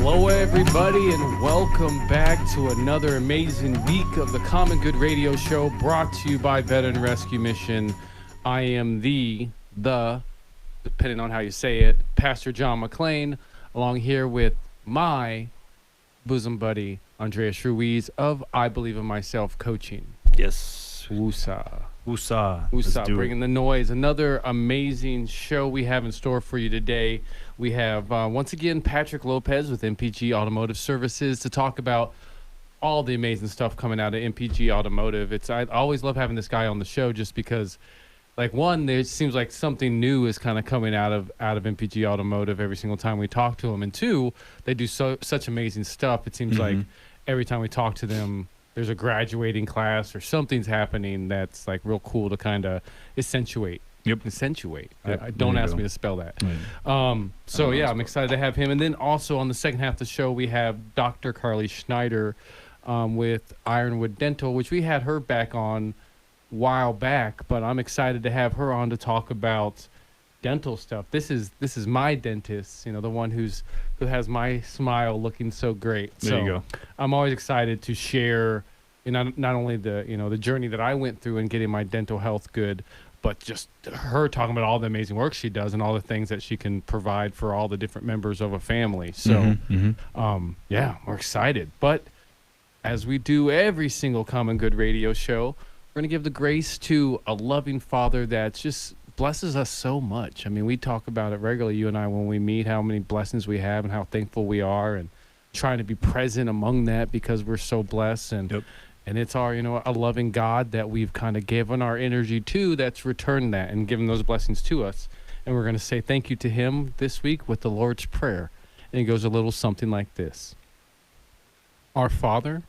Hello, everybody, and welcome back to another amazing week of the Common Good Radio Show, brought to you by Veteran Rescue Mission. I am the, depending on how you say it, Pastor John McClain, along here with my bosom buddy, Andreas Ruiz of I Believe in Myself Coaching. Yes. Woosah. Woosah. Bringing the noise. Another amazing show we have in store for you today. We have, once again, Patrick Lopez with MPG Automotive Services to talk about all the amazing stuff coming out of MPG Automotive. I always love having this guy on the show just because, like, one, there seems like something new is kind of coming out of MPG Automotive every single time we talk to them. And two, they do such amazing stuff. It seems like every time we talk to them, there's a graduating class or something's happening that's like real cool to kind of accentuate. Accentuate. Yep. Don't ask me to spell that. Right. I'm excited to have him. And then also on the second half of the show, we have Dr. Karley Schneider with Ironwood Dental, which we had her back on a while back, but I'm excited to have her on to talk about dental stuff. This is my dentist, the one who has my smile looking so great. There you go. I'm always excited to share, not only the journey that I went through in getting my dental health good, but just her talking about all the amazing work she does and all the things that she can provide for all the different members of a family. So, we're excited. But as we do every single Common Good radio show, we're going to give the grace to a loving Father that just blesses us so much. I mean, we talk about it regularly, you and I, when we meet, how many blessings we have and how thankful we are, and trying to be present among that because we're so blessed. And and it's our, a loving God that we've kind of given our energy to that's returned that and given those blessings to us. And we're going to say thank you to him this week with the Lord's Prayer. And it goes a little something like this. Our Father,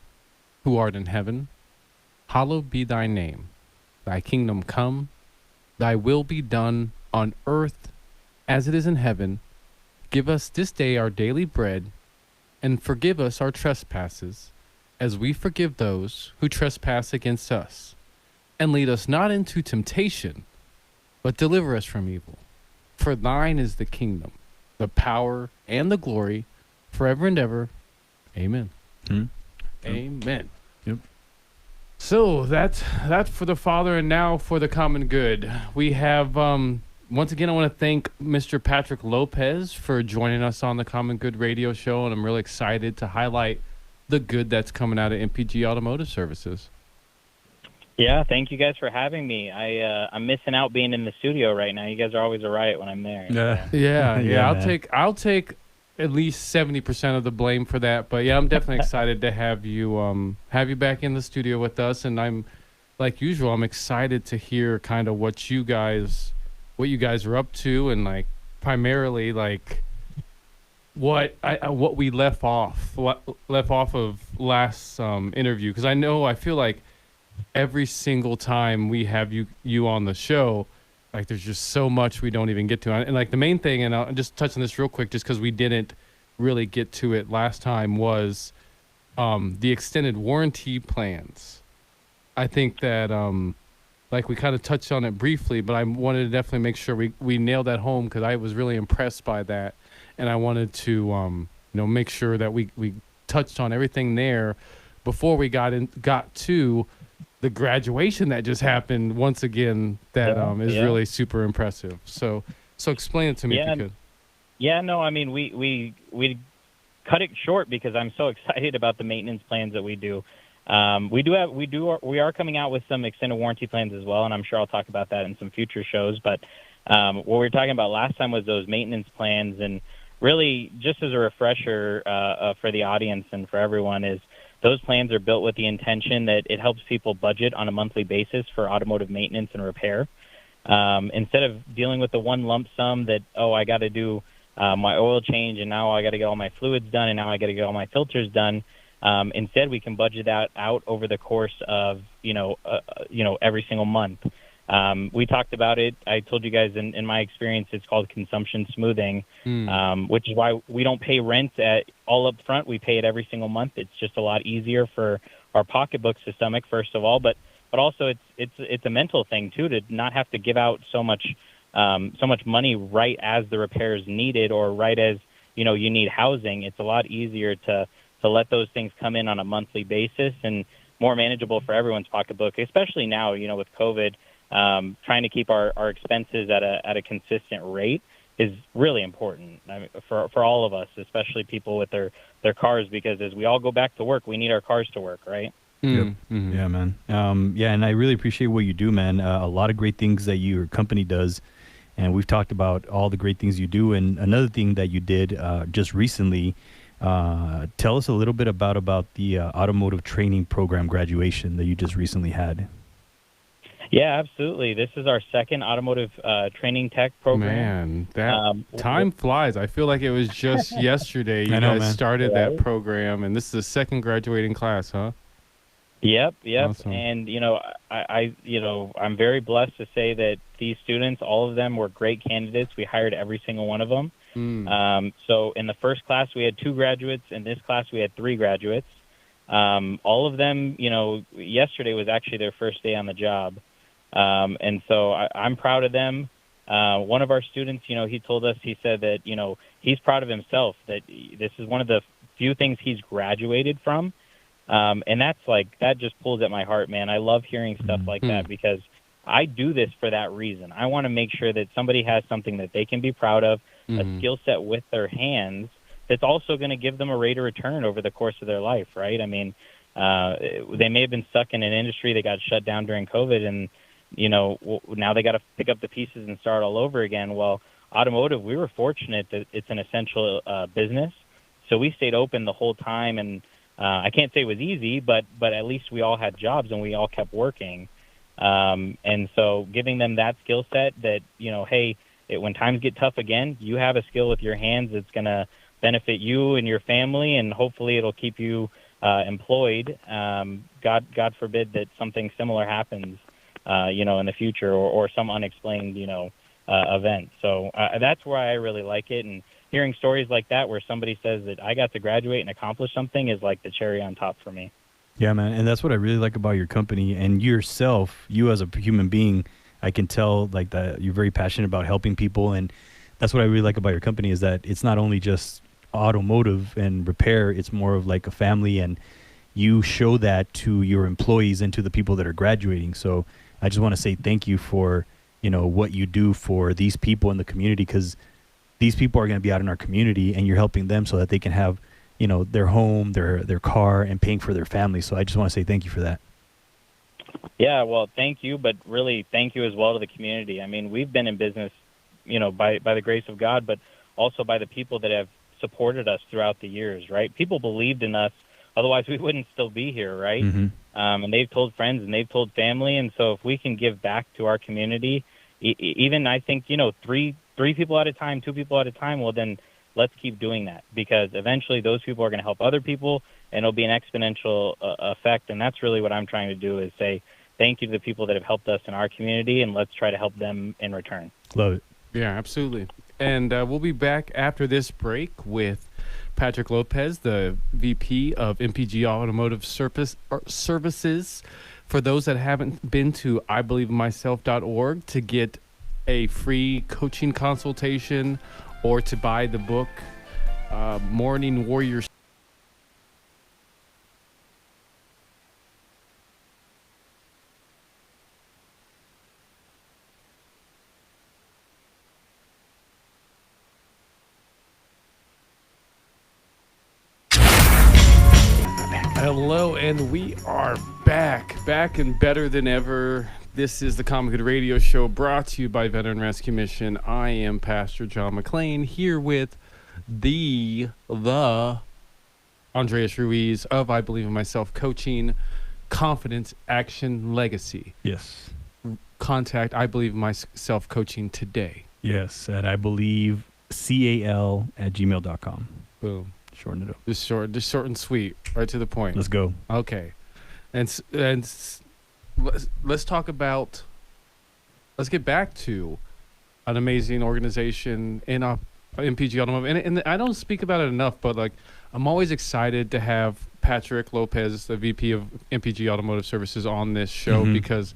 who art in heaven, hallowed be thy name. Thy kingdom come, thy will be done on earth as it is in heaven. Give us this day our daily bread, and forgive us our trespasses, as we forgive those who trespass against us. And lead us not into temptation, but deliver us from evil. For thine is the kingdom, the power, and the glory, forever and ever. Amen. Amen. Yep. So that's for the Father, and now for the common good. We have, once again, I want to thank Mr. Patrick Lopez for joining us on the Common Good radio show, and I'm really excited to highlight the good that's coming out of MPG Automotive Services. Yeah, thank you guys for having me. I'm missing out being in the studio right now. You guys are always a riot when I'm there. Yeah. I'll take at least 70% of the blame for that. But yeah, I'm definitely excited to have you back in the studio with us. And I'm, like usual, I'm excited to hear kind of what you guys are up to, and like primarily like what we left off of last interview, because I feel like every single time we have you on the show, like there's just so much we don't even get to. And like the main thing, and I'll just touch on this real quick just because we didn't really get to it last time, was the extended warranty plans. I think that like we kind of touched on it briefly, but I wanted to definitely make sure we nailed that home, because I was really impressed by that. And I wanted to make sure that we touched on everything there before we got to the graduation that just happened once again. That is really super impressive. So explain it to me if you could. Yeah, no, I mean we cut it short because I'm so excited about the maintenance plans that we do. We are coming out with some extended warranty plans as well, and I'm sure I'll talk about that in some future shows. But what we were talking about last time was those maintenance plans, and really just as a refresher for the audience and for everyone, is those plans are built with the intention that it helps people budget on a monthly basis for automotive maintenance and repair. Instead of dealing with the one lump sum that, I got to do my oil change, and now I got to get all my fluids done, and now I got to get all my filters done. Instead, we can budget that out over the course of, every single month. We talked about it. I told you guys in my experience, it's called consumption smoothing, which is why we don't pay rent all up front. We pay it every single month. It's just a lot easier for our pocketbooks to stomach, first of all, but also it's a mental thing too, to not have to give out so much money right as the repair is needed, or right as you need housing, it's a lot easier to let those things come in on a monthly basis and more manageable for everyone's pocketbook, especially now, with COVID. Trying to keep our expenses at a consistent rate is really important. I mean, for all of us, especially people with their cars, because as we all go back to work, we need our cars to work, right? Yep. Yeah, man. Yeah, and I really appreciate what you do, man. A lot of great things that your company does, and we've talked about all the great things you do. And another thing that you did just recently, tell us a little bit about the automotive training program graduation that you just recently had. Yeah, absolutely. This is our second automotive training tech program. Man, that time flies. I feel like it was just yesterday you guys started that program, and this is the second graduating class, huh? Yep. Awesome. And I'm very blessed to say that these students, all of them were great candidates. We hired every single one of them. So in the first class we had 2 graduates. In this class we had 3 graduates. All of them, yesterday was actually their first day on the job. And so I'm proud of them. One of our students, he told us, he said that, he's proud of himself, that this is one of the few things he's graduated from. And that just pulls at my heart, man. I love hearing stuff like that because I do this for that reason. I want to make sure that somebody has something that they can be proud of, a skill set with their hands that's also going to give them a rate of return over the course of their life, right? I mean, they may have been stuck in an industry that got shut down during COVID, and now they got to pick up the pieces and start all over again. Well, automotive, we were fortunate that it's an essential business, so we stayed open the whole time. And I can't say it was easy, but at least we all had jobs and we all kept working. And so giving them that skill set that, hey, when times get tough again, you have a skill with your hands that's going to benefit you and your family, and hopefully it'll keep you employed. God forbid that something similar happens, in the future, or some unexplained, event. So that's why I really like it. And hearing stories like that where somebody says that I got to graduate and accomplish something is like the cherry on top for me. Yeah, man. And that's what I really like about your company and yourself, you as a human being. I can tell like that you're very passionate about helping people. And that's what I really like about your company is that it's not only just automotive and repair, it's more of like a family, and you show that to your employees and to the people that are graduating. So I just want to say thank you for, what you do for these people in the community, because these people are going to be out in our community and you're helping them so that they can have, their home, their car, and paying for their family. So I just want to say thank you for that. Yeah, well, thank you, but really thank you as well to the community. I mean, we've been in business, by the grace of God, but also by the people that have supported us throughout the years, right? People believed in us, otherwise we wouldn't still be here, right? And they've told friends and they've told family, and so if we can give back to our community, even I think, three people at a time, 2 people at a time, well, then let's keep doing that, because eventually those people are going to help other people, and it'll be an exponential effect. And that's really what I'm trying to do, is say thank you to the people that have helped us in our community, and let's try to help them in return. Love it. Yeah, absolutely. And we'll be back after this break with Patrick Lopez, the VP of MPG Automotive Services. For those that haven't been to IBelieveInMyself.org to get a free coaching consultation or to buy the book, Morning Warriors. Hello, and we are back and better than ever. This is the Common Good Radio Show, brought to you by Veteran Rescue Mission. I am Pastor John McClain, here with the Andreas Ruiz of I Believe in Myself Coaching, Confidence, Action, Legacy. Yes. Contact I Believe in Myself Coaching today. Yes, at I believe cal@gmail.com. Boom. Shorten it up. Just short and sweet, right to the point. Let's go. Okay, and let's talk about. Let's get back to an amazing organization in MPG Automotive, and I don't speak about it enough, but like I'm always excited to have Patrick Lopez, the VP of MPG Automotive Services, on this show, because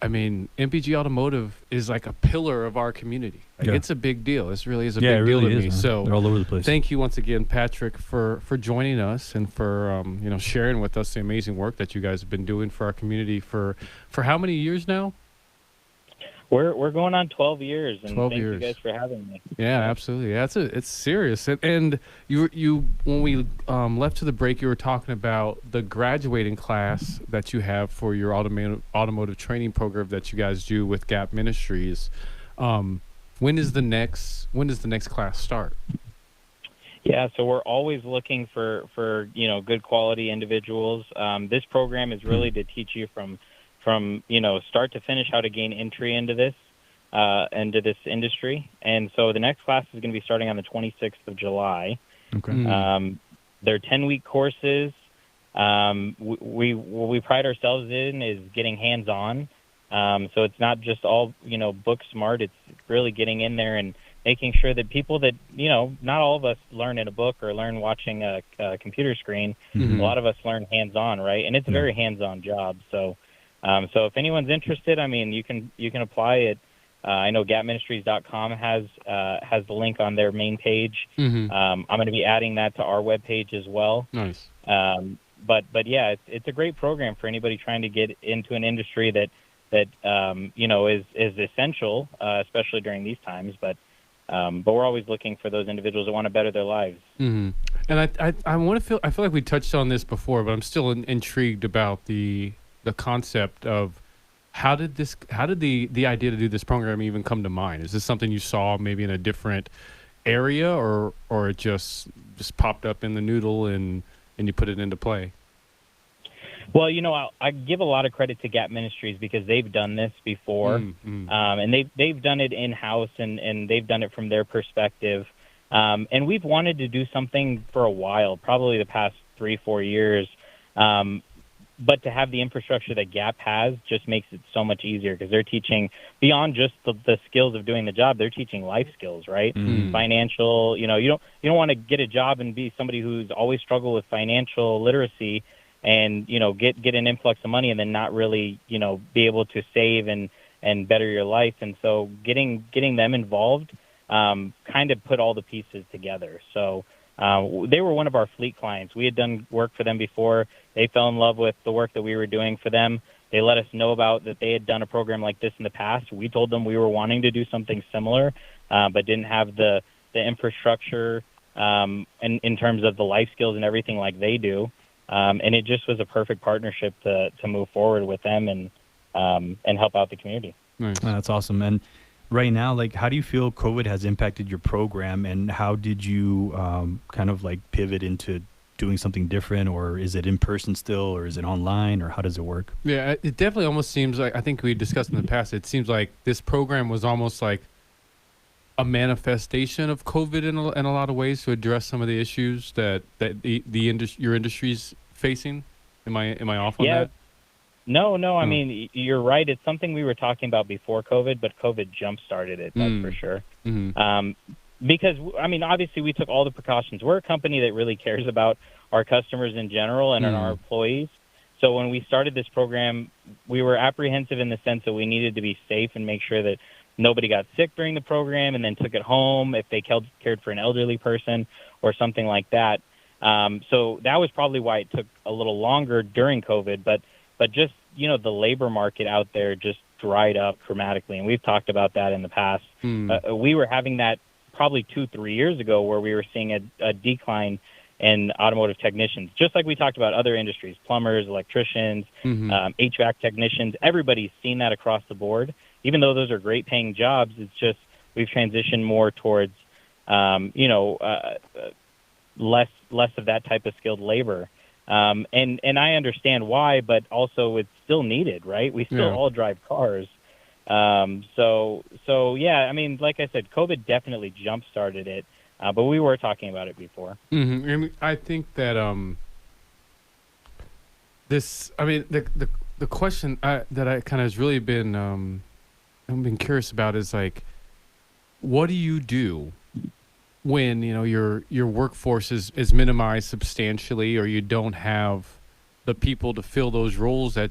I mean, MPG Automotive is like a pillar of our community. Like, Yeah. it's a big deal. This really is a Yeah, big it deal really to is, me. man. So They're all over the place. thank you once again, Patrick, for joining us and for sharing with us the amazing work that you guys have been doing for our community for how many years now? We're going on 12 years, and 12 thank years. you guys for having me. Yeah, absolutely. Yeah, it's serious. And you when we left to the break, you were talking about the graduating class that you have for your automotive training program that you guys do with Gap Ministries. When does the next class start? Yeah, so we're always looking for good quality individuals. This program is really to teach you from start to finish how to gain entry into this industry. And so the next class is going to be starting on the 26th of July. Okay. They're 10-week courses. What we pride ourselves in is getting hands-on. So it's not just all book smart. It's really getting in there and making sure that people that not all of us learn in a book or learn watching a computer screen. Mhm. A lot of us learn hands-on, right? And it's a very hands-on job. So if anyone's interested, I mean, you can apply it. I know gapministries.com has the link on their main page. Mm-hmm. I'm going to be adding that to our webpage as well. Nice. But yeah, it's a great program for anybody trying to get into an industry that is essential, especially during these times. But we're always looking for those individuals that want to better their lives. Mm-hmm. And I feel like we touched on this before, but I'm still intrigued about the concept of how did the idea to do this program even come to mind? Is this something you saw maybe in a different area, or it just popped up in the noodle and you put it into play? Well, I give a lot of credit to Gap Ministries because they've done this before, and they've done it in-house, and they've done it from their perspective. And we've wanted to do something for a while, probably the past 3-4 years. But to have the infrastructure that Gap has just makes it so much easier because they're teaching beyond just the skills of doing the job. They're teaching life skills, right? Financial, you don't want to get a job and be somebody who's always struggled with financial literacy and, get an influx of money and then not really, be able to save and better your life. And so getting them involved kind of put all the pieces together. So they were one of our fleet clients. We had done work for them before. They fell in love with the work that we were doing for them. They let us know about that they had done a program like this in the past. We told them we were wanting to do something similar, but didn't have the infrastructure in terms of the life skills and everything like they do. And it just was a perfect partnership to move forward with them and help out the community. Nice. That's awesome. And right now, like, how do you feel COVID has impacted your program, and how did you kind of like pivot into doing something different, or is it in person still, or is it online, or how does it work? Yeah, it definitely almost seems like, I think we discussed in the past, it seems like this program was almost like a manifestation of COVID in a lot of ways to address some of the issues that your industry's facing. Am I off on that? No. I mean, you're right. It's something we were talking about before COVID, but COVID jump-started it, that's for sure. Mm-hmm. Because, I mean, obviously we took all the precautions. We're a company that really cares about our customers in general and our employees. So when we started this program, we were apprehensive in the sense that we needed to be safe and make sure that nobody got sick during the program and then took it home if they cared for an elderly person or something like that. So that was probably why it took a little longer during COVID. But just, the labor market out there just dried up dramatically. And we've talked about that in the past. We were having that probably 2-3 years ago where we were seeing a decline in automotive technicians, just like we talked about other industries, plumbers, electricians, HVAC technicians. Everybody's seen that across the board. Even though those are great paying jobs, it's just we've transitioned more towards, less of that type of skilled labor. And I understand why, but also it's still needed, right? We still all drive cars. So yeah, I mean, like I said, COVID definitely jump-started it, but we were talking about it before. Mm-hmm. And I think that the question that I kind of has really been I've been curious about is like, what do you do when your workforce is minimized substantially, or you don't have the people to fill those roles that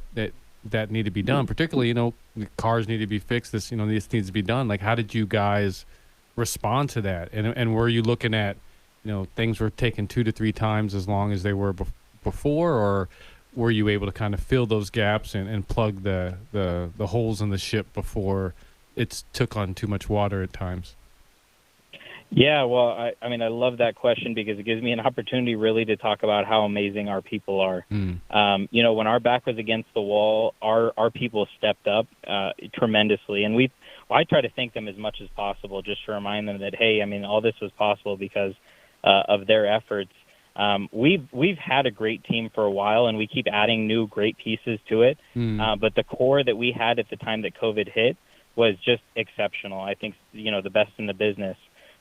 that need to be done, particularly, the cars need to be fixed. This needs to be done. Like, how did you guys respond to that? And were you looking at, things were taking 2 to 3 times as long as they were before, or were you able to kind of fill those gaps and plug the holes in the ship before it took on too much water at times? Yeah, well, I mean, I love that question because it gives me an opportunity really to talk about how amazing our people are. When our back was against the wall, our people stepped up tremendously. And I try to thank them as much as possible just to remind them that, hey, I mean, all this was possible because of their efforts. We've had a great team for a while, and we keep adding new great pieces to it. But the core that we had at the time that COVID hit was just exceptional. I think, the best in the business.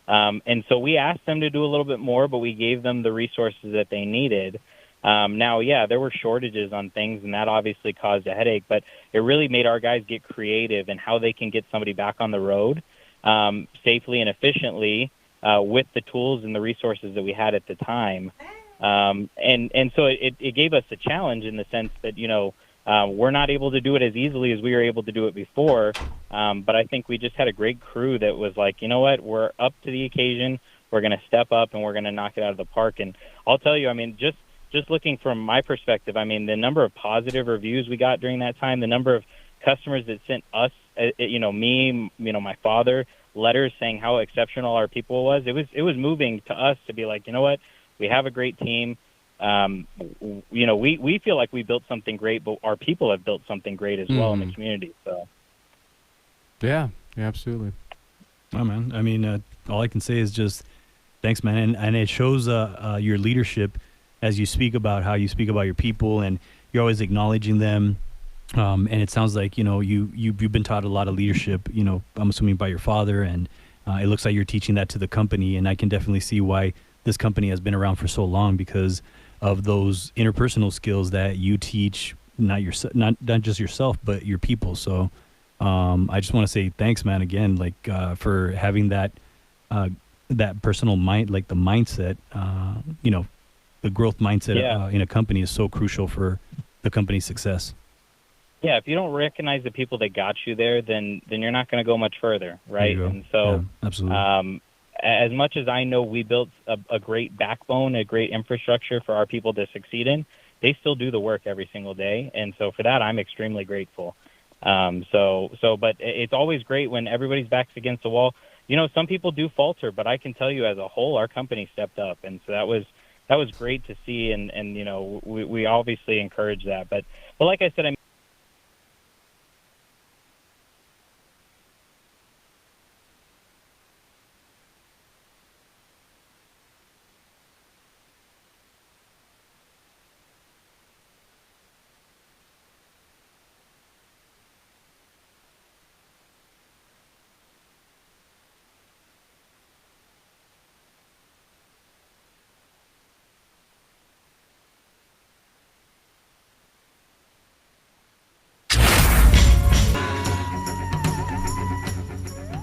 And so we asked them to do a little bit more, but we gave them the resources that they needed. Now, yeah, there were shortages on things, and that obviously caused a headache, but it really made our guys get creative in how they can get somebody back on the road safely and efficiently with the tools and the resources that we had at the time. And so it gave us a challenge in the sense that, we're not able to do it as easily as we were able to do it before. But I think we just had a great crew that was like, you know what, we're up to the occasion. We're going to step up and we're going to knock it out of the park. And I'll tell you, I mean, just looking from my perspective, I mean, the number of positive reviews we got during that time, the number of customers that sent us, me, my father, letters saying how exceptional our people was. It was moving to us to be like, you know what, we have a great team. We feel like we built something great, but our people have built something great as well in the community. So, yeah, absolutely. Oh man, I mean, all I can say is just thanks, man, and it shows your leadership as you speak about how you speak about your people, and you're always acknowledging them. And it sounds like you've been taught a lot of leadership. I'm assuming by your father, and it looks like you're teaching that to the company. And I can definitely see why this company has been around for so long, because of those interpersonal skills that you teach, not just yourself, but your people. So I just want to say thanks, man, again, like for having that personal mind, like the mindset, the growth mindset in a company is so crucial for the company's success. Yeah, if you don't recognize the people that got you there, then you're not going to go much further, right? And so, yeah, absolutely. As much as I know we built a great backbone, a great infrastructure for our people to succeed in, they still do the work every single day. And so for that, I'm extremely grateful. But it's always great when everybody's back's against the wall. Some people do falter, but I can tell you as a whole, our company stepped up. And so that was great to see. And we obviously encourage that. But like I said,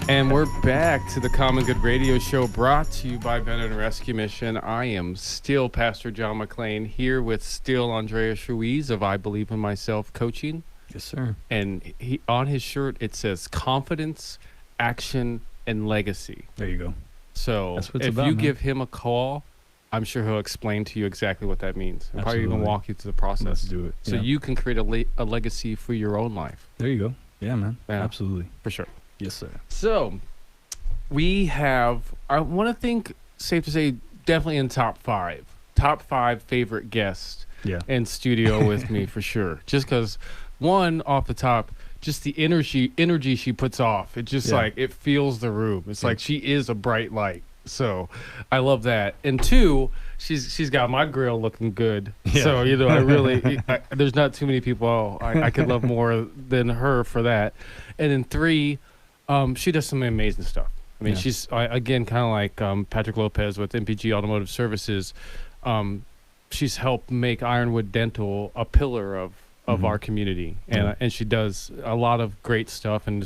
And we're back to the Common Good Radio Show, brought to you by Veteran Rescue Mission. I am still Pastor John McClain, here with still Andreas Ruiz of I Believe in Myself Coaching. Yes, sir. And he, on his shirt, it says confidence, action, and legacy. There you go. So that's what it's if about, you man. give him a call, I'm sure he'll explain to you exactly what that means. He'll probably even walk you through the process. Let's do it. So you can create a legacy for your own life. There you go. Yeah, man. Yeah. Absolutely. For sure. Yes, sir. So we have, I want to think, safe to say, definitely in top five favorite guests in studio with me for sure. Just because, one, off the top, just the energy she puts off. It just like, it fills the room. It's like she is a bright light. So I love that. And two, she's got my grill looking good. Yeah. So, I really, there's not too many people I could love more than her for that. And then three, she does some amazing stuff. I mean, she's, again, kind of like Patrick Lopez with MPG Automotive Services. She's helped make Ironwood Dental a pillar of our community. And she does a lot of great stuff, and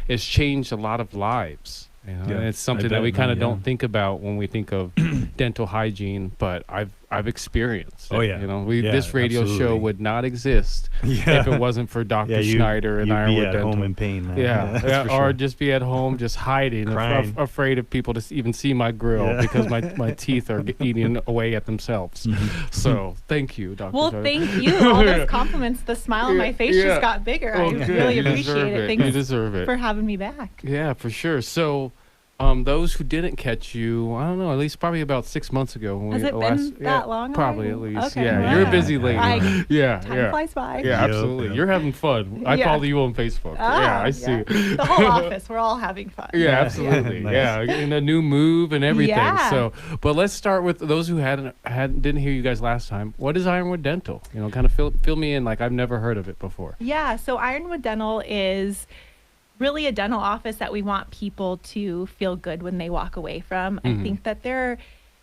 it's changed a lot of lives. And it's something that we kind of don't think about when we think of dental hygiene. But I've experienced. Oh, it. yeah. You know, Yeah, this radio show absolutely. would not exist Yeah. if it wasn't for Dr. Yeah, Schneider and you'd be Ironwood at Dental. home in pain, man. Yeah, That's yeah, for or sure. just be at home, just hiding, Crying. afraid of people to even see my grill Yeah. because my teeth are eating away at themselves. Mhm. So thank you, Dr. Well, Schneider. thank you. All those compliments, the smile on my face Yeah. just got bigger. I Oh, good. really You appreciate deserve it. You Thanks deserve it. for having me back. Yeah, for sure. So, those who didn't catch you, I don't know, at least probably about 6 months ago. When Has we it last, been that long Probably already? at least. Okay, Yeah, wow. you're a busy lady. I- yeah, Time yeah. flies by. Yeah, Yep, absolutely. yep. You're having fun. I Yeah. follow you on Facebook. Ah, yeah, I see. The whole office, we're all having fun. Yeah, Yeah. absolutely. Nice. Yeah, and a new move and everything. Yeah. So, but let's start with those who didn't hear you guys last time. What is Ironwood Dental? You know, kind of fill me in. Like I've never heard of it before. Yeah, so Ironwood Dental is really a dental office that we want people to feel good when they walk away from. Mhm. I think that there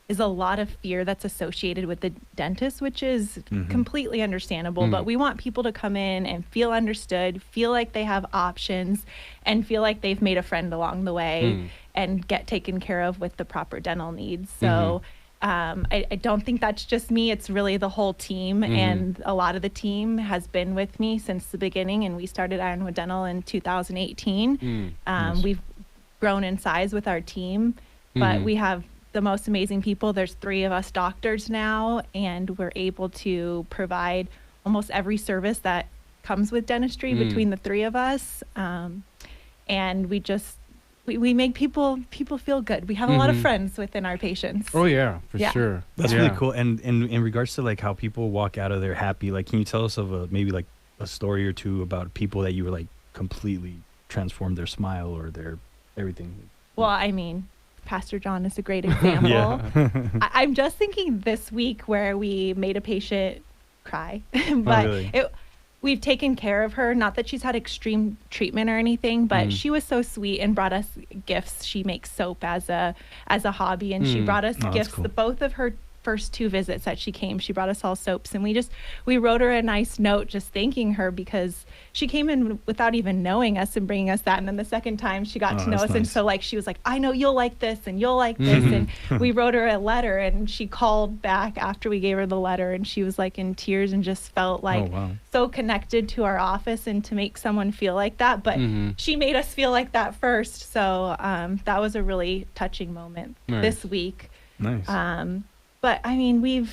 is a lot of fear that's associated with the dentist, which is Mhm. completely understandable, but we want people to come in and feel understood, feel like they have options, and feel like they've made a friend along the way and get taken care of with the proper dental needs. So I don't think that's just me. It's really the whole team, and a lot of the team has been with me since the beginning, and we started Ironwood Dental in 2018. Nice. We've grown in size with our team, but we have the most amazing people. There's 3 of us doctors now, and we're able to provide almost every service that comes with dentistry between the 3 of us. And we make people feel good. We have a lot of friends within our patients. Oh yeah, for Yeah. sure. That's Yeah. really cool. And in regards to like how people walk out of there happy, like can you tell us of maybe like a story or two about people that you were like completely transformed their smile or their everything? Well, I mean, Pastor John is a great example. I'm just thinking this week where we made a patient cry, but really? we've taken care of her. Not that she's had extreme treatment or anything, but she was so sweet and brought us gifts. She makes soap as a hobby, and she brought us Oh, that's gifts. cool. Both of her first 2 visits that she came, she brought us all soaps, and we wrote her a nice note just thanking her because she came in without even knowing us and bringing us that. And then the second time she got Oh, to know us, that's and nice. so like she was like, I know you'll like this and you'll like this, and we wrote her a letter, and she called back after we gave her the letter, and she was like in tears and just felt like wow. so connected to our office and to make someone feel like that. But she made us feel like that first, so that was a really touching moment this week. Nice. But I mean,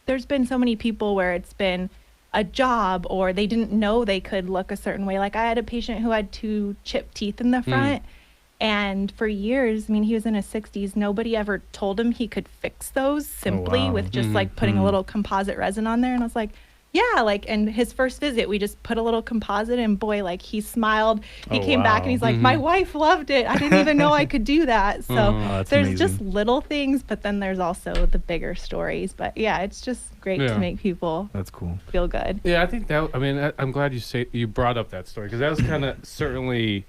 there's been so many people where it's been a job or they didn't know they could look a certain way. Like I had a patient who had 2 chipped teeth in the front, and for years, I mean, he was in his 60s. Nobody ever told him he could fix those simply wow. with just like putting a little composite resin on there. And I was like, yeah, like, and his first visit, we just put a little composite, and boy, like he smiled. He Oh, came back wow. and he's like, my wife loved it. I didn't even know I could do that. So that's there's just amazing. little things, but then there's also the bigger stories. But yeah, it's just great Yeah. to make people That's cool. feel good. Yeah, I think that. I mean, I'm glad you brought up that story because that was kind of certainly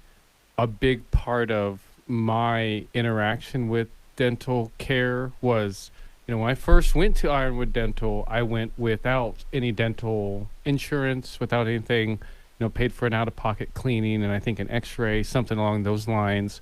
a big part of my interaction with dental care. Was when I first went to Ironwood Dental, I went without any dental insurance, without anything, paid for an out-of-pocket cleaning and I think an X-ray, something along those lines.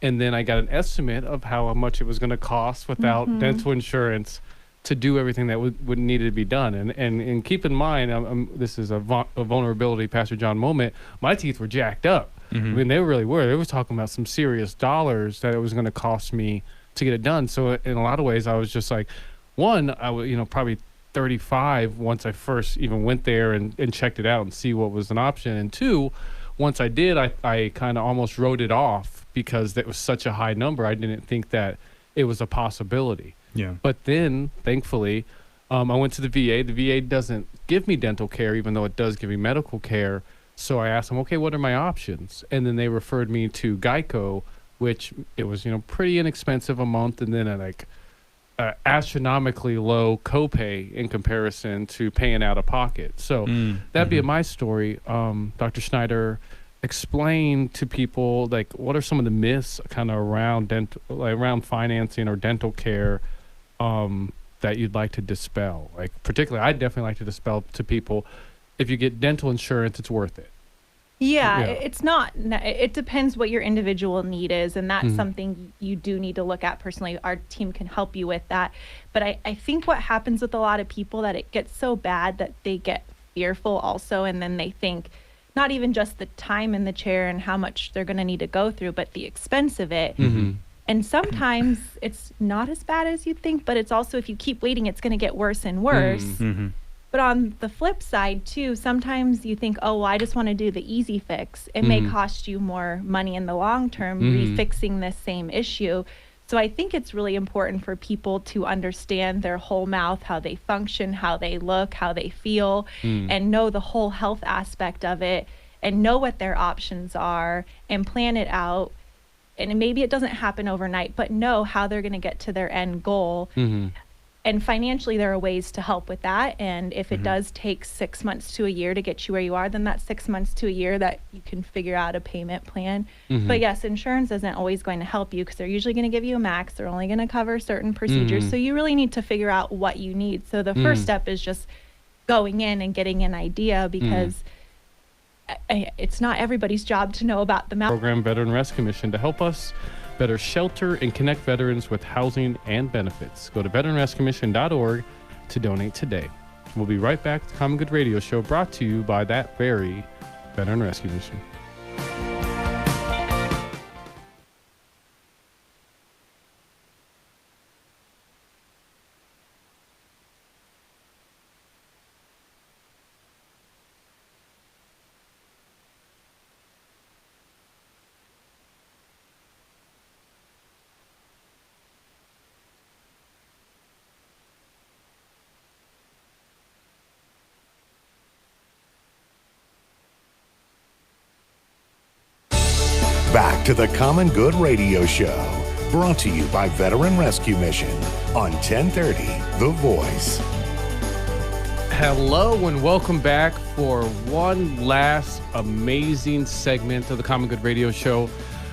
And then I got an estimate of how much it was going to cost without dental insurance to do everything that would needed to be done. And keep in mind, this is a vulnerability Pastor John moment. My teeth were jacked up. I mean, they really were. They were talking about some serious dollars that it was going to cost me to get it done. So in a lot of ways, I was just like, one, I was, probably 35 once I first even went there and checked it out and see what was an option. And 2, once I did, I kind of almost wrote it off because that was such a high number. I didn't think that it was a possibility. Yeah. But then, thankfully, I went to the VA. The VA doesn't give me dental care, even though it does give me medical care. So I asked them, okay, what are my options? And then they referred me to Geico, which it was, pretty inexpensive a month, and then astronomically low copay in comparison to paying out of pocket. So that'd be my story. Dr. Schneider, explain to people like what are some of the myths kind of around around financing or dental care that you'd like to dispel. Like particularly, I'd definitely like to dispel to people, if you get dental insurance, it's worth it. Yeah, Yeah. it's not. It depends what your individual need is, and that's something you do need to look at personally. Our team can help you with that. But I think what happens with a lot of people that it gets so bad that they get fearful also, and then they think not even just the time in the chair and how much they're going to need to go through, but the expense of it. And sometimes it's not as bad as you think, but it's also if you keep waiting, it's going to get worse and worse. But on the flip side, too, sometimes you think, oh, well, I just want to do the easy fix. It may cost you more money in the long term refixing this same issue. So I think it's really important for people to understand their whole mouth, how they function, how they look, how they feel, and know the whole health aspect of it and know what their options are and plan it out. And maybe it doesn't happen overnight, but know how they're going to get to their end goal. And financially, there are ways to help with that. And if it does take 6 months to a year to get you where you are, then that's 6 months to a year that you can figure out a payment plan. But yes, insurance isn't always going to help you because they're usually going to give you a max. They're only going to cover certain procedures. So you really need to figure out what you need. So the first step is just going in and getting an idea because it's not everybody's job to know about the Program Veteran Rescue Mission to help us better shelter and connect veterans with housing and benefits. Go to veteranrescuemission.org to donate today. We'll be right back to the Common Good Radio Show, brought to you by that very Veteran Rescue Mission. Back to the Common Good Radio Show, brought to you by Veteran Rescue Mission on 1030 The Voice. Hello and welcome back for one last amazing segment of the Common Good Radio Show,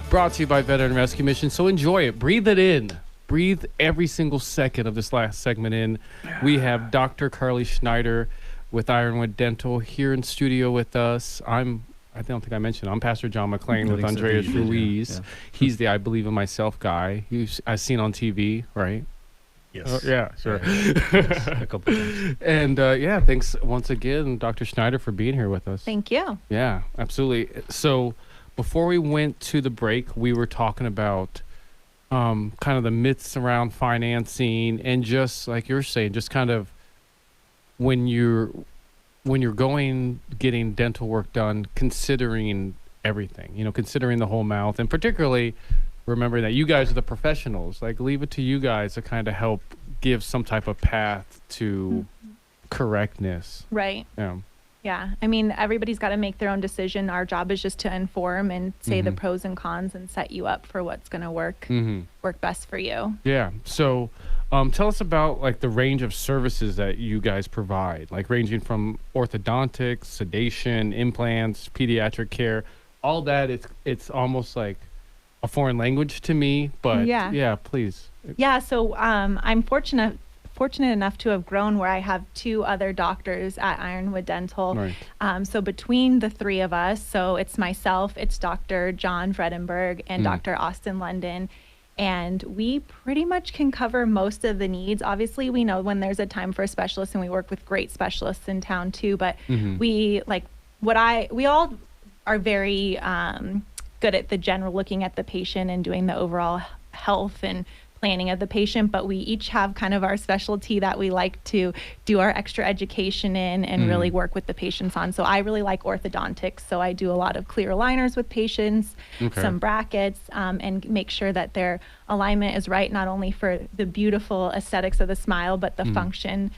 brought to you by Veteran Rescue Mission. So enjoy it. Breathe it in. Breathe every single second of this last segment in. We have Dr. Karley Schneider with Ironwood Dental here in studio with us. I don't think I mentioned, I'm Pastor John McClain with Andreas Ruiz. Yeah. He's the I Believe in Myself guy. I've seen on TV, right? Yes. Yeah, sure. Yes, a couple times. And thanks once again, Dr. Schneider, for being here with us. Thank you. Yeah, absolutely. So before we went to the break, we were talking about kind of the myths around financing and just like you're saying, just kind of when you're getting dental work done, considering everything, considering the whole mouth, and particularly remembering that you guys are the professionals, like leave it to you guys to kind of help give some type of path to correctness. Right. Yeah. Yeah. I mean, everybody's got to make their own decision. Our job is just to inform and say the pros and cons and set you up for what's going to work best for you. Yeah. So tell us about like the range of services that you guys provide, like ranging from orthodontics, sedation, implants, pediatric care, all that. It's almost like a foreign language to me, but yeah, please. Yeah. So I'm fortunate enough to have grown where I have two other doctors at Ironwood Dental. Right. So between the three of us, so it's myself, it's Dr. John Vredenberg and Dr. Austin London. And we pretty much can cover most of the needs. Obviously, we know when there's a time for a specialist, and we work with great specialists in town too. But we all are very good at the general looking at the patient and doing the overall health and planning of the patient, but we each have kind of our specialty that we like to do our extra education in and really work with the patients on. So I really like orthodontics, so I do a lot of clear aligners with patients, some brackets, and make sure that their alignment is right, not only for the beautiful aesthetics of the smile, but the function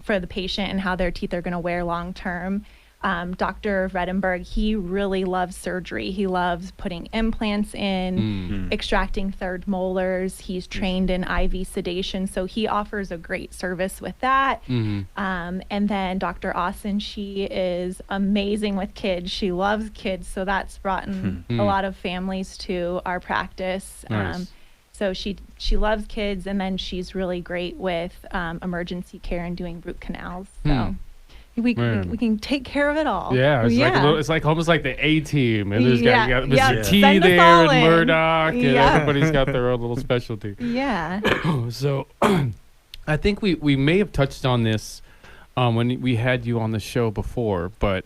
for the patient and how their teeth are going to wear long term. Dr. Vredenberg, he really loves surgery. He loves putting implants in, extracting third molars. He's trained in IV sedation, so he offers a great service with that. And then Dr. Austin, she is amazing with kids. She loves kids, so that's brought in a lot of families to our practice. Nice. So she loves kids, and then she's really great with emergency care and doing root canals. So. we Man. can take care of it all. Yeah, it's like a little, it's like almost like the A team, and there's got Mr. T Send us there all and in. Murdoch, and Yeah. everybody's got their own little specialty. Yeah. So, I think we may have touched on this when we had you on the show before, but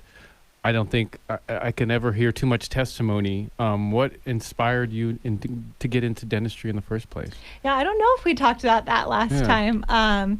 I don't think I can ever hear too much testimony. What inspired you to get into dentistry in the first place? Yeah, I don't know if we talked about that last time.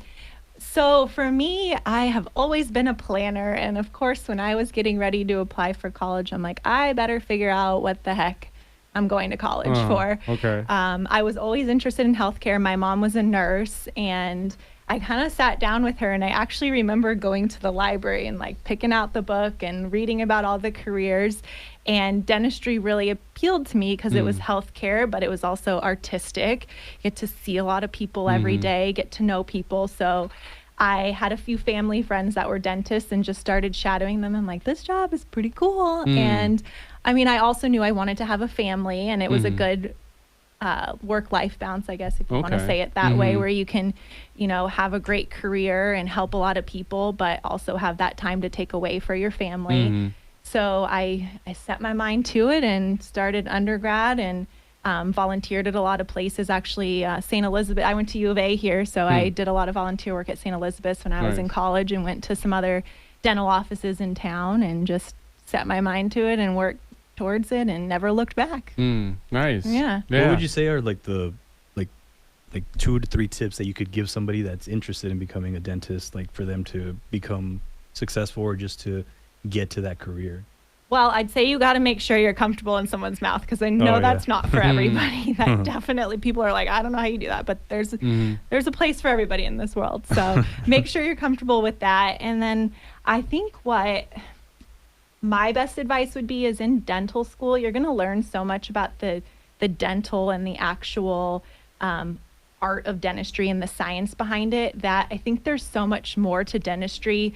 So for me, I have always been a planner. And of course, when I was getting ready to apply for college, I'm like, I better figure out what the heck I'm going to college for. Okay. I was always interested in healthcare. My mom was a nurse, and I kind of sat down with her, and I actually remember going to the library and like picking out the book and reading about all the careers. And dentistry really appealed to me because it was healthcare, but it was also artistic. You get to see a lot of people every day, get to know people. So I had a few family friends that were dentists and just started shadowing them. I'm like, this job is pretty cool. And I mean, I also knew I wanted to have a family, and it was a good work-life balance, I guess, if you want to say it that way, where you can, you know, have a great career and help a lot of people, but also have that time to take away for your family. So I set my mind to it and started undergrad and volunteered at a lot of places. Actually, St. Elizabeth, I went to U of A here, so I did a lot of volunteer work at St. Elizabeth's when I was in college, and went to some other dental offices in town and just set my mind to it and worked towards it and never looked back. Nice. Yeah. What would you say are like the like 2 to 3 tips that you could give somebody that's interested in becoming a dentist, like for them to become successful or just to get to that career? Well, I'd say you got to make sure you're comfortable in someone's mouth, because I know that's not for everybody. That definitely, people are like, I don't know how you do that, but there's a place for everybody in this world. So make sure you're comfortable with that. And then I think what my best advice would be is in dental school, you're going to learn so much about the dental and the actual art of dentistry and the science behind it, that I think there's so much more to dentistry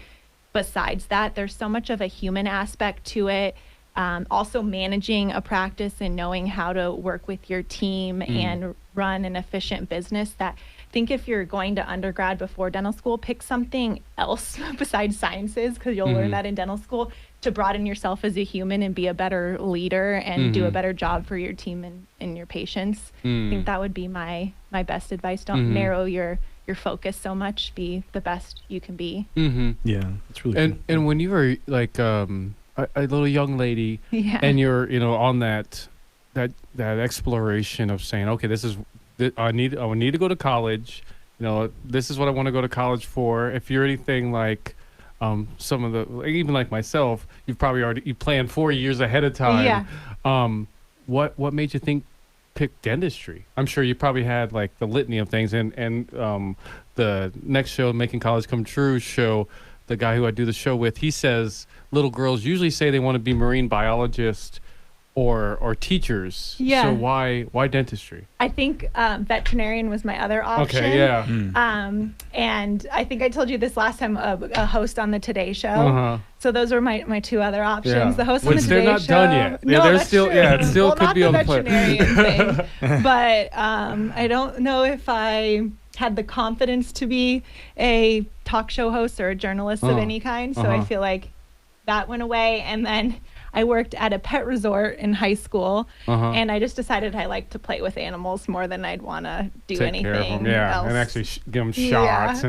besides that. There's so much of a human aspect to it. Also managing a practice and knowing how to work with your team and run an efficient business. That I think if you're going to undergrad before dental school, pick something else besides sciences, because you'll learn that in dental school, to broaden yourself as a human and be a better leader and do a better job for your team and your patients. I think that would be my best advice. Don't narrow your focus so much. Be the best you can be. Yeah, it's really cool. And when you were like a little young lady, and you're on that exploration of saying, okay, I need to go to college. This is what I want to go to college for. If you're anything like some of the, even like myself, you've probably you planned 4 years ahead of time. What made you pick dentistry? I'm sure you probably had like the litany of things, and the next show, Making College Come True show, the guy who I do the show with, he says little girls usually say they want to be marine biologists or teachers. So why dentistry? I think veterinarian was my other option. Okay, yeah. And I think I told you this last time, a host on the Today Show. So those were my 2 other options. The host on the Today Show. They're not done yet. No, they're that's still true. it still well, could be on the plate. veterinarian thing. But I don't know if I had the confidence to be a talk show host or a journalist of any kind. So I feel like that went away. And then I worked at a pet resort in high school, and I just decided I like to play with animals more than I'd want to do Take anything care of them. else. And actually give them shots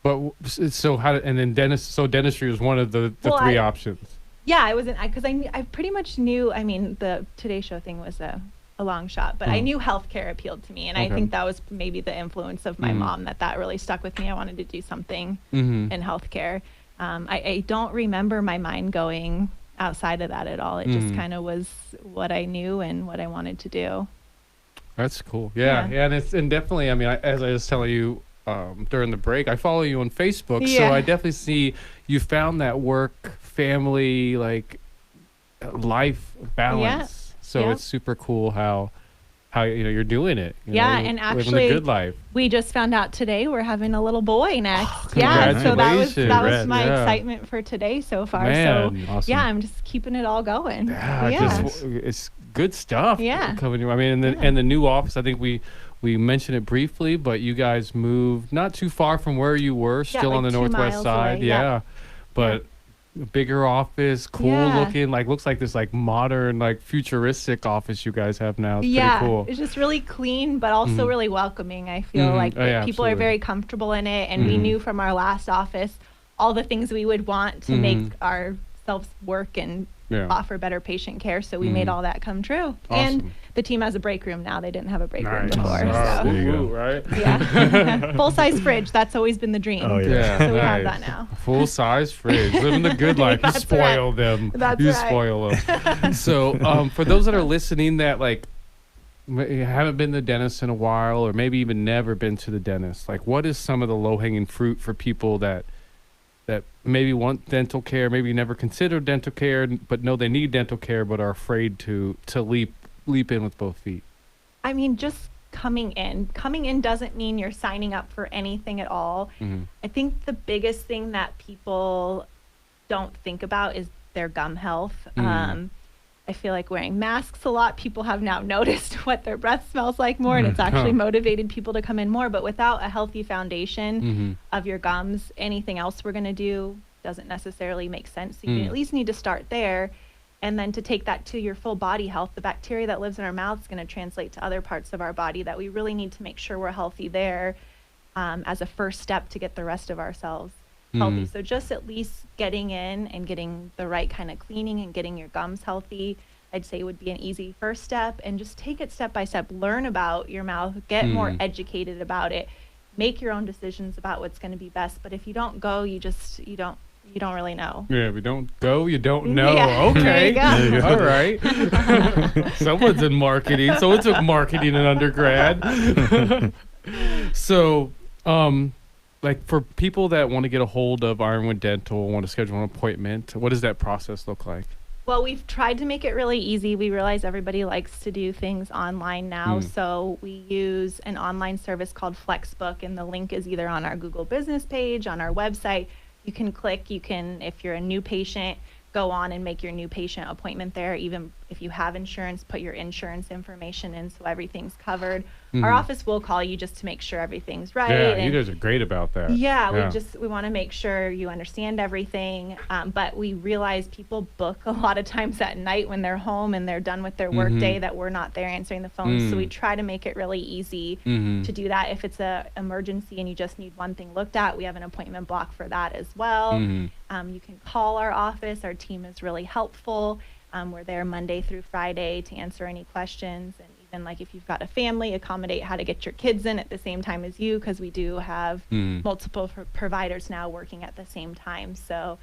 But so dentistry was one of the 3 options. Yeah, I wasn't, because I pretty much knew. I mean, the Today Show thing was a long shot, but I knew healthcare appealed to me, and I think that was maybe the influence of my mom that really stuck with me. I wanted to do something in healthcare. I don't remember my mind going outside of that at all. It just kind of was what I knew and what I wanted to do. That's cool. Yeah. And definitely, I mean, as I was telling you during the break, I follow you on Facebook, so I definitely see you found that work, family, like life balance. So it's super cool how you're doing it. And actually, living the good life. We just found out today we're having a little boy next. Congratulations. So that was my excitement for today so far. Man, so awesome. I'm just keeping it all going. It's good stuff. Yeah. Coming. I mean, and the new office. I think we we mentioned it briefly, but you guys moved not too far from where you were, still like on the 2 northwest miles side. away, Yeah. But a bigger office, cool Yeah. looking, like looks like this like modern, like futuristic office you guys have now. It's pretty cool. It's just really clean, but also really welcoming. I feel like Oh, yeah, people are absolutely. very comfortable in it, and we knew from our last office all the things we would want to make ourselves work and Yeah. offer better patient care. So we made all that come true. Awesome. And the team has a break room now. They didn't have a break room Nice. before. Ah, So There you go. woo, right? yeah, full size fridge. That's always been the dream. Oh, yeah. Yeah, So we have nice. that now. Full size fridge, living the good life. You That's spoil right. them. That's you right. spoil them. So, for those that are listening that like haven't been to the dentist in a while, or maybe even never been to the dentist, like what is some of the low hanging fruit for people that maybe want dental care, maybe never considered dental care, but know they need dental care, but are afraid to leap in with both feet? I mean, just coming in doesn't mean you're signing up for anything at all. I think the biggest thing that people don't think about is their gum health. I feel like wearing masks a lot, people have now noticed what their breath smells like more, and it's actually motivated people to come in more. But without a healthy foundation of your gums, anything else we're going to do doesn't necessarily make sense. So you at least need to start there. And then to take that to your full body health, the bacteria that lives in our mouth is going to translate to other parts of our body that we really need to make sure we're healthy there as a first step to get the rest of ourselves healthy. So just at least getting in and getting the right kind of cleaning and getting your gums healthy, I'd say would be an easy first step. And just take it step by step. Learn about your mouth, get more educated about it, make your own decisions about what's going to be best. But if you don't go, you don't really know. Yeah, if you don't go, you don't know. Yeah, Okay. there you go. All right. Someone's in marketing. Someone took marketing in undergrad. So, like for people that want to get a hold of Ironwood Dental, want to schedule an appointment, what does that process look like? Well, we've tried to make it really easy. We realize everybody likes to do things online now. So we use an online service called FlexBook, and the link is either on our Google business page, on our website. You can click, if you're a new patient, go on and make your new patient appointment there. Even if you have insurance, put your insurance information in so everything's covered. Our office will call you just to make sure everything's right. Yeah, and you guys are great about that. Yeah, we want to make sure you understand everything. But we realize people book a lot of times at night when they're home and they're done with their work day that we're not there answering the phone. So we try to make it really easy to do that. If it's an emergency and you just need one thing looked at, we have an appointment block for that as well. You can call our office. Our team is really helpful. We're there Monday through Friday to answer any questions, and even like if you've got a family, accommodate how to get your kids in at the same time as you, because we do have multiple providers now working at the same time. So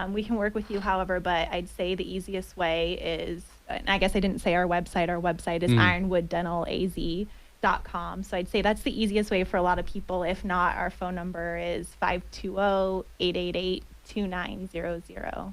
we can work with you however, but I'd say the easiest way is, and I guess I didn't say our website. Our website is ironwooddentalaz.com. So I'd say that's the easiest way for a lot of people. If not, our phone number is 520-888-2900.